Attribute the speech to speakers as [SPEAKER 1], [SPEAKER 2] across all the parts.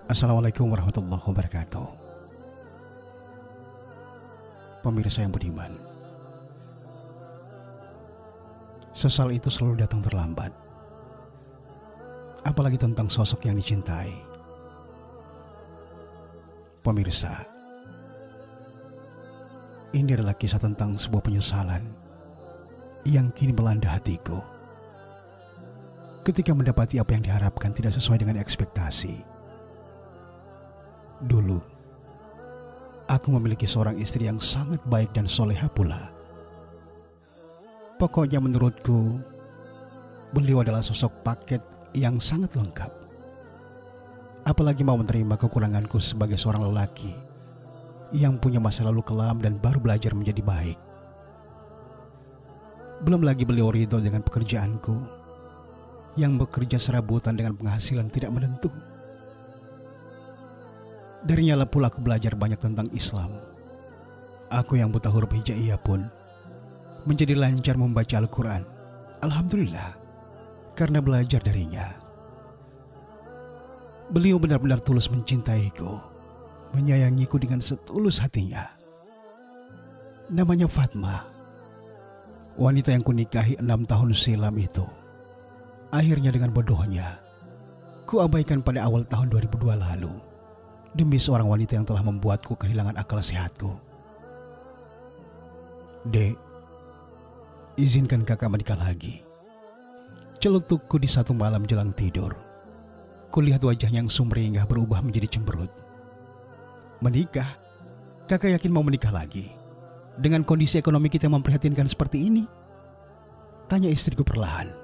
[SPEAKER 1] Assalamualaikum warahmatullahi wabarakatuh. Pemirsa yang budiman, sesal itu selalu datang terlambat, apalagi tentang sosok yang dicintai. Pemirsa, ini adalah kisah tentang sebuah penyesalan yang kini melanda hatiku ketika mendapati apa yang diharapkan tidak sesuai dengan ekspektasi. Dulu, aku memiliki seorang istri yang sangat baik dan soleha pula. Pokoknya menurutku, beliau adalah sosok paket yang sangat lengkap. Apalagi mau menerima kekuranganku sebagai seorang lelaki yang punya masa lalu kelam dan baru belajar menjadi baik. Belum lagi beliau ridho dengan pekerjaanku yang bekerja serabutan dengan penghasilan tidak menentu. Darinya lah pula aku belajar banyak tentang Islam. Aku yang buta huruf hijaiyah pun menjadi lancar membaca Al-Quran. Alhamdulillah, karena belajar darinya. Beliau benar-benar tulus mencintaiku, menyayangiku dengan setulus hatinya. Namanya Fatma, wanita yang kunikahi 6 tahun silam itu. Akhirnya dengan bodohnya, kuabaikan pada awal tahun 2002 lalu, demi seorang wanita yang telah membuatku kehilangan akal sehatku. Dek, izinkan kakak menikah lagi. Celetukku di satu malam jelang tidur. Kulihat wajahnya yang sumringah berubah menjadi cemberut. Menikah? Kakak yakin mau menikah lagi? Dengan kondisi ekonomi kita yang memprihatinkan seperti ini? Tanya istriku perlahan.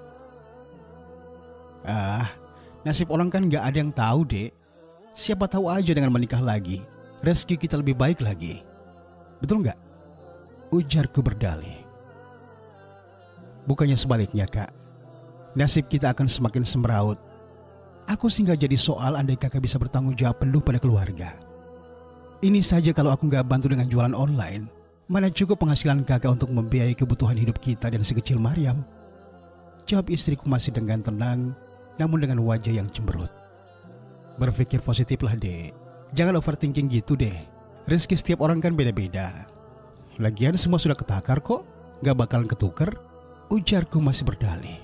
[SPEAKER 1] Nasib orang kan gak ada yang tahu, Dek. Siapa tahu aja dengan menikah lagi, rezeki kita lebih baik lagi. Betul gak? Ujarku berdalih. Bukannya sebaliknya, Kak. Nasib kita akan semakin semeraut. Aku sih gak jadi soal andai kakak bisa bertanggung jawab penuh pada keluarga. Ini saja kalau aku gak bantu dengan jualan online, mana cukup penghasilan kakak untuk membiayai kebutuhan hidup kita dan si kecil Maryam? Jawab istriku masih dengan tenang, namun dengan wajah yang cemberut. Berpikir positiflah, Dek. Jangan overthinking gitu deh. Rezeki setiap orang kan beda-beda. Lagian semua sudah ketakar kok, gak bakalan ketuker. Ujarku masih berdalih.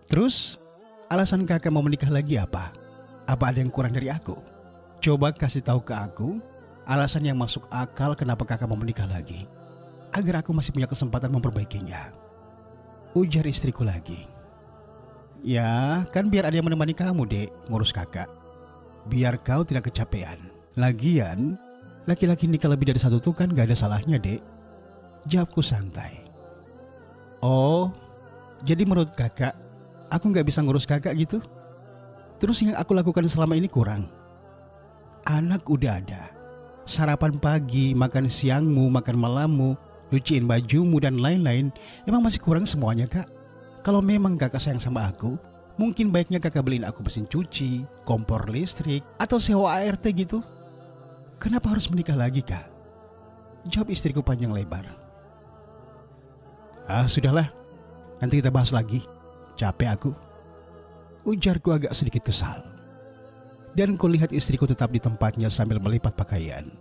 [SPEAKER 1] Terus, alasan kakak mau menikah lagi apa? Apa ada yang kurang dari aku? Coba kasih tahu ke aku alasan yang masuk akal kenapa kakak mau menikah lagi, agar aku masih punya kesempatan memperbaikinya. Ujar istriku lagi. Ya, kan biar ada yang menemani kamu, Dek, ngurus kakak. Biar kau tidak kecapean. Lagian, laki-laki nikah lebih dari satu tuh kan gak ada salahnya, Dek. Jawabku santai. Oh, jadi menurut kakak, aku gak bisa ngurus kakak gitu? Terus yang aku lakukan selama ini kurang? Anak udah ada. Sarapan pagi, makan siangmu, makan malammu, cuciin bajumu dan lain-lain. Emang masih kurang semuanya, Kak? Kalau memang kakak sayang sama aku, mungkin baiknya kakak beliin aku mesin cuci, kompor listrik, atau sewa ART gitu. Kenapa harus menikah lagi, Kak? Jawab istriku panjang lebar. Sudahlah, nanti kita bahas lagi. Capek aku. Ujarku agak sedikit kesal. Dan kulihat istriku tetap di tempatnya sambil melipat pakaian.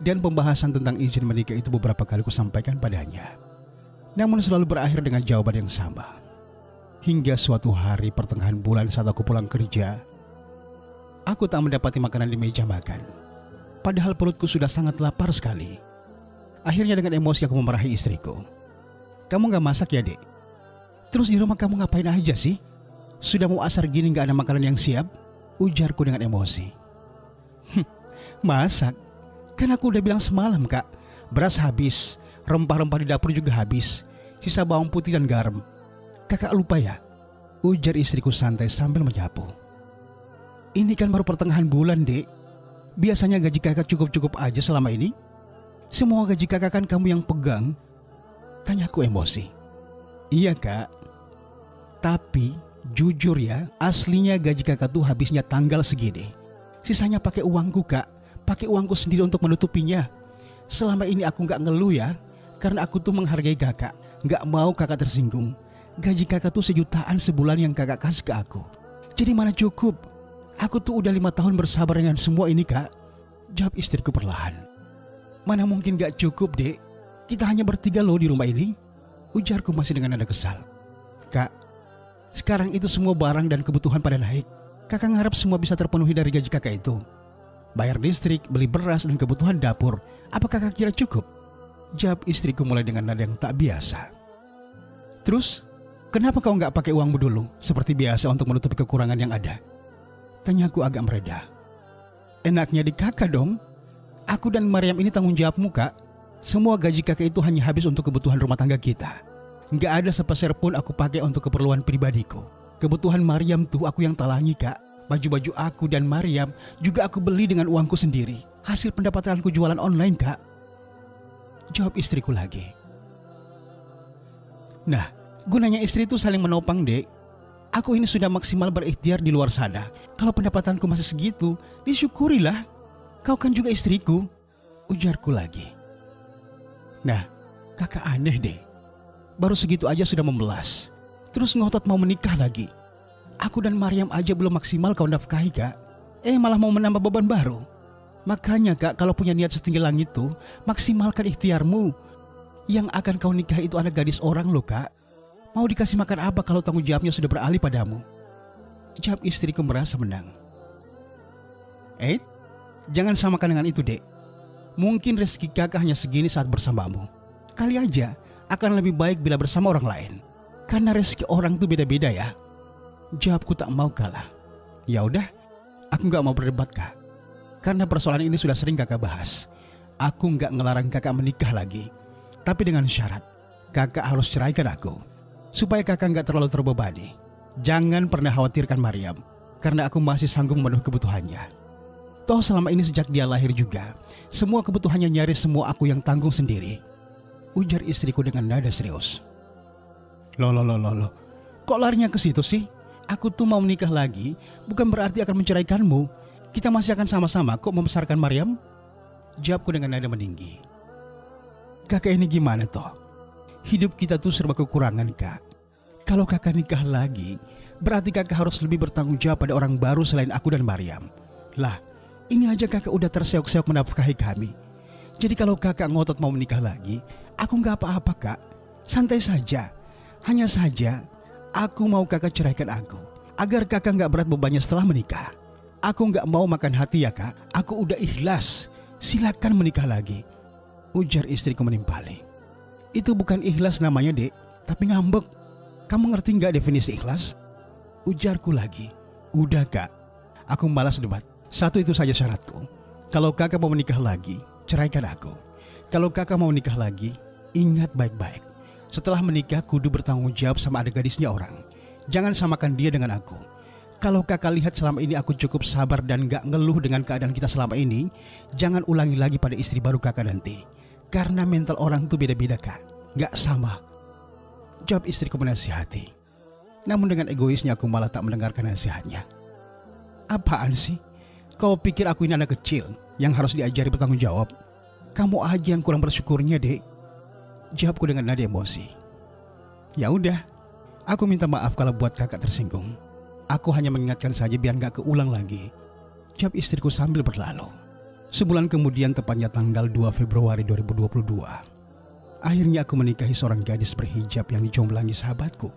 [SPEAKER 1] Dan pembahasan tentang izin menikah itu beberapa kali kusampaikan padanya. Namun selalu berakhir dengan jawaban yang sama. Hingga suatu hari pertengahan bulan saat aku pulang kerja, aku tak mendapati makanan di meja makan. Padahal perutku sudah sangat lapar sekali. Akhirnya dengan emosi aku memarahi istriku. Kamu gak masak ya, Dek? Terus di rumah kamu ngapain aja sih? Sudah mau asar gini gak ada makanan yang siap? Ujarku dengan emosi. Masak? Kan aku udah bilang semalam, Kak. Beras habis, rempah-rempah di dapur juga habis, sisa bawang putih dan garam. Kakak lupa ya? Ujar istriku santai sambil menyapu. Ini kan baru pertengahan bulan, Dek. Biasanya gaji kakak cukup-cukup aja selama ini. Semua gaji kakak kan kamu yang pegang. Tanyaku emosi. Iya, Kak. Tapi jujur ya, aslinya gaji kakak tuh habisnya tanggal segini. Sisanya pakai uangku, Kak. Pakai uangku sendiri untuk menutupinya. Selama ini aku gak ngeluh ya, karena aku tuh menghargai kakak. Gak mau kakak tersinggung. Gaji kakak tuh 1 jutaan sebulan yang kakak kasih ke aku. Jadi mana cukup? Aku tuh udah 5 tahun bersabar dengan semua ini, Kak. Jawab istriku perlahan. Mana mungkin gak cukup, Dek? Kita hanya bertiga loh di rumah ini. Ujarku masih dengan nada kesal. Kak, sekarang itu semua barang dan kebutuhan pada naik. Kakak ngarep semua bisa terpenuhi dari gaji kakak itu. Bayar listrik, beli beras dan kebutuhan dapur. Apa kakak kira cukup? Jawab istriku mulai dengan nada yang tak biasa. Terus, kenapa kau nggak pakai uangmu dulu seperti biasa untuk menutupi kekurangan yang ada? Tanyaku agak mereda. Enaknya di kakak dong. Aku dan Mariam ini tanggung jawabmu, Kak. Semua gaji kakak itu hanya habis untuk kebutuhan rumah tangga kita. Nggak ada sepeser pun aku pakai untuk keperluan pribadiku. Kebutuhan Mariam tuh aku yang talangi, Kak. Baju-baju aku dan Mariam juga aku beli dengan uangku sendiri. Hasil pendapatanku jualan online, Kak. Jawab istriku lagi. Nah, gunanya istri itu saling menopang, Dek. Aku ini sudah maksimal berikhtiar di luar sana. Kalau pendapatanku masih segitu, disyukurilah. Kau kan juga istriku. Ujarku lagi. Nah, kakak aneh deh. Baru segitu aja sudah membelas. Terus ngotot mau menikah lagi. Aku dan Mariam aja belum maksimal kau nafkahi, Kak. Malah mau menambah beban baru. Makanya, Kak, kalau punya niat setinggi langit tuh, maksimalkan ikhtiarmu. Yang akan kau nikah itu anak gadis orang loh, Kak. Mau dikasih makan apa kalau tanggung jawabnya sudah beralih padamu? Jawab istriku merasa menang. Jangan samakan dengan itu, Dek. Mungkin rezeki kakak hanya segini saat bersamamu. Kali aja akan lebih baik bila bersama orang lain. Karena rezeki orang tuh beda-beda ya. Jawabku tak mau kalah. Ya udah, aku nggak mau berdebat, Kak. Karena persoalan ini sudah sering kakak bahas. Aku nggak ngelarang kakak menikah lagi. Tapi dengan syarat, kakak harus ceraikan aku. Supaya kakak nggak terlalu terbebani. Jangan pernah khawatirkan Mariam. Karena aku masih sanggup memenuhi kebutuhannya. Toh selama ini sejak dia lahir juga, semua kebutuhannya nyaris semua aku yang tanggung sendiri. Ujar istriku dengan nada serius. Loh. Kok larinya ke situ sih? Aku tuh mau menikah lagi, bukan berarti akan menceraikanmu. Kita masih akan sama-sama kok membesarkan Mariam. Jawabku dengan nada meninggi. Kakak ini gimana toh? Hidup kita tuh serba kekurangan, Kak. Kalau kakak nikah lagi, berarti kakak harus lebih bertanggung jawab pada orang baru selain aku dan Mariam. Lah, ini aja kakak udah terseok-seok menafkahi kami. Jadi kalau kakak ngotot mau menikah lagi, aku nggak apa-apa, Kak. Santai saja. Hanya saja, aku mau kakak ceraikan aku. Agar kakak nggak berat bebannya setelah menikah. Aku nggak mau makan hati ya, Kak. Aku udah ikhlas. Silakan menikah lagi. Ujar istriku menimpali. Itu bukan ikhlas namanya, Dek. Tapi ngambek. Kamu ngerti nggak definisi ikhlas? Ujarku lagi. Udah, Kak. Aku malas debat. Satu itu saja syaratku. Kalau kakak mau menikah lagi, ceraikan aku. Kalau kakak mau menikah lagi, ingat baik-baik. Setelah menikah kudu bertanggung jawab sama adik gadisnya orang. Jangan samakan dia dengan aku. Kalau kakak lihat selama ini aku cukup sabar dan gak ngeluh dengan keadaan kita selama ini, jangan ulangi lagi pada istri baru kakak nanti. Karena mental orang tuh beda-beda, Kak. Gak sama. Jawab istriku menasihati. Namun dengan egoisnya aku malah tak mendengarkan nasihatnya. Apaan sih? Kau pikir aku ini anak kecil yang harus diajari bertanggung jawab? Kamu aja yang kurang bersyukurnya, Dek. Jawabku dengan nada emosi. Ya udah, aku minta maaf kalau buat kakak tersinggung. Aku hanya mengingatkan saja biar gak keulang lagi. Jawab istriku sambil berlalu. Sebulan kemudian, tepatnya tanggal 2 Februari 2022, akhirnya aku menikahi seorang gadis berhijab yang dijomblangi sahabatku.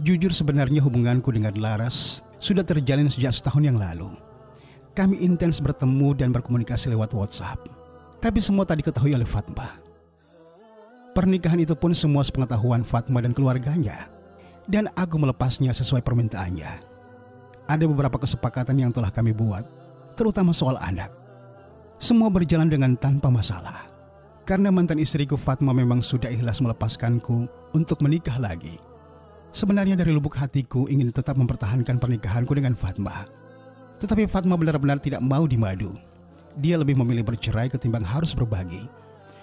[SPEAKER 1] Jujur sebenarnya hubunganku dengan Laras sudah terjalin sejak setahun yang lalu. Kami intens bertemu dan berkomunikasi lewat WhatsApp. Tapi semua tak diketahui oleh Fatma. Pernikahan itu pun semua sepengetahuan Fatma dan keluarganya. Dan aku melepasnya sesuai permintaannya. Ada beberapa kesepakatan yang telah kami buat, terutama soal anak. Semua berjalan dengan tanpa masalah. Karena mantan istriku Fatma memang sudah ikhlas melepaskanku untuk menikah lagi. Sebenarnya dari lubuk hatiku ingin tetap mempertahankan pernikahanku dengan Fatma. Tetapi Fatma benar-benar tidak mau dimadu. Dia lebih memilih bercerai ketimbang harus berbagi.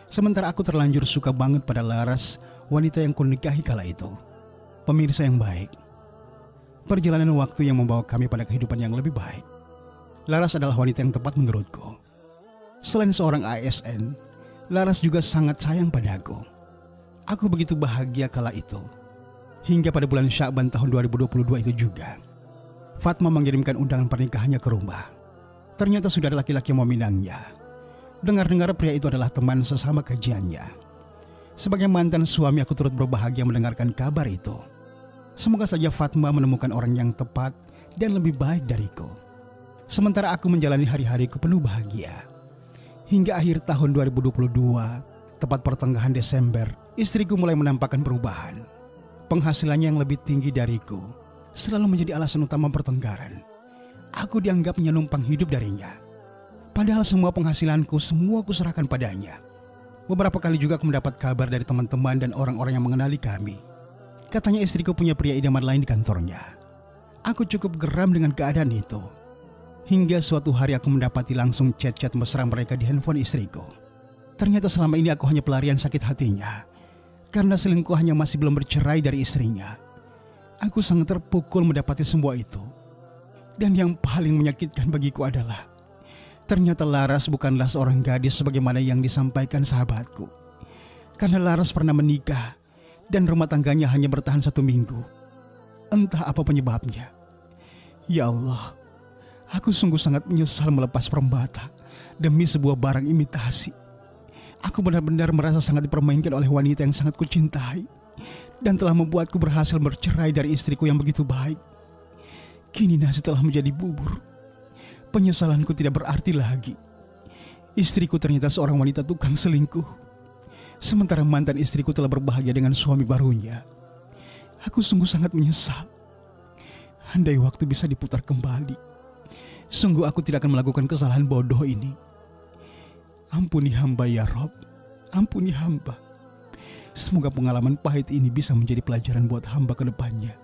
[SPEAKER 1] Sementara aku terlanjur suka banget pada Laras, wanita yang kunikahi kala itu. Pemirsa yang baik, perjalanan waktu yang membawa kami pada kehidupan yang lebih baik. Laras adalah wanita yang tepat menurutku. Selain seorang ASN, Laras juga sangat sayang padaku. Aku begitu bahagia kala itu. Hingga pada bulan Sya'ban tahun 2022 itu juga, Fatma mengirimkan undangan pernikahannya ke rumah. Ternyata sudah ada laki-laki yang meminangnya. Dengar-dengar pria itu adalah teman sesama kajiannya. Sebagai mantan suami, aku turut berbahagia mendengarkan kabar itu. Semoga saja Fatma menemukan orang yang tepat dan lebih baik dariku. Sementara aku menjalani hari-hariku penuh bahagia. Hingga akhir tahun 2022, tepat pertengahan Desember, istriku mulai menampakkan perubahan. Penghasilannya yang lebih tinggi dariku selalu menjadi alasan utama pertengkaran. Aku dianggapnya numpang hidup darinya. Padahal semua penghasilanku semua kuserahkan padanya. Beberapa kali juga aku mendapat kabar dari teman-teman dan orang-orang yang mengenali kami. Katanya istriku punya pria idaman lain di kantornya. Aku cukup geram dengan keadaan itu. Hingga suatu hari aku mendapati langsung chat-chat mesra mereka di handphone istriku. Ternyata selama ini aku hanya pelarian sakit hatinya. Karena selingkuhannya masih belum bercerai dari istrinya. Aku sangat terpukul mendapati semua itu. Dan yang paling menyakitkan bagiku adalah ternyata Laras bukanlah seorang gadis sebagaimana yang disampaikan sahabatku. Karena Laras pernah menikah dan rumah tangganya hanya bertahan 1 minggu. Entah apa penyebabnya. Ya Allah, aku sungguh sangat menyesal melepas permbata demi sebuah barang imitasi. Aku benar-benar merasa sangat dipermainkan oleh wanita yang sangat kucintai dan telah membuatku berhasil bercerai dari istriku yang begitu baik. Kini nasi telah menjadi bubur. Penyesalanku tidak berarti lagi. Istriku ternyata seorang wanita tukang selingkuh. Sementara mantan istriku telah berbahagia dengan suami barunya. Aku sungguh sangat menyesal. Andai waktu bisa diputar kembali, sungguh aku tidak akan melakukan kesalahan bodoh ini. Ampuni hamba ya Rob, ampuni hamba. Semoga pengalaman pahit ini bisa menjadi pelajaran buat hamba ke depannya.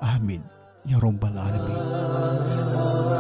[SPEAKER 1] Amin ya Rabbal Alamin.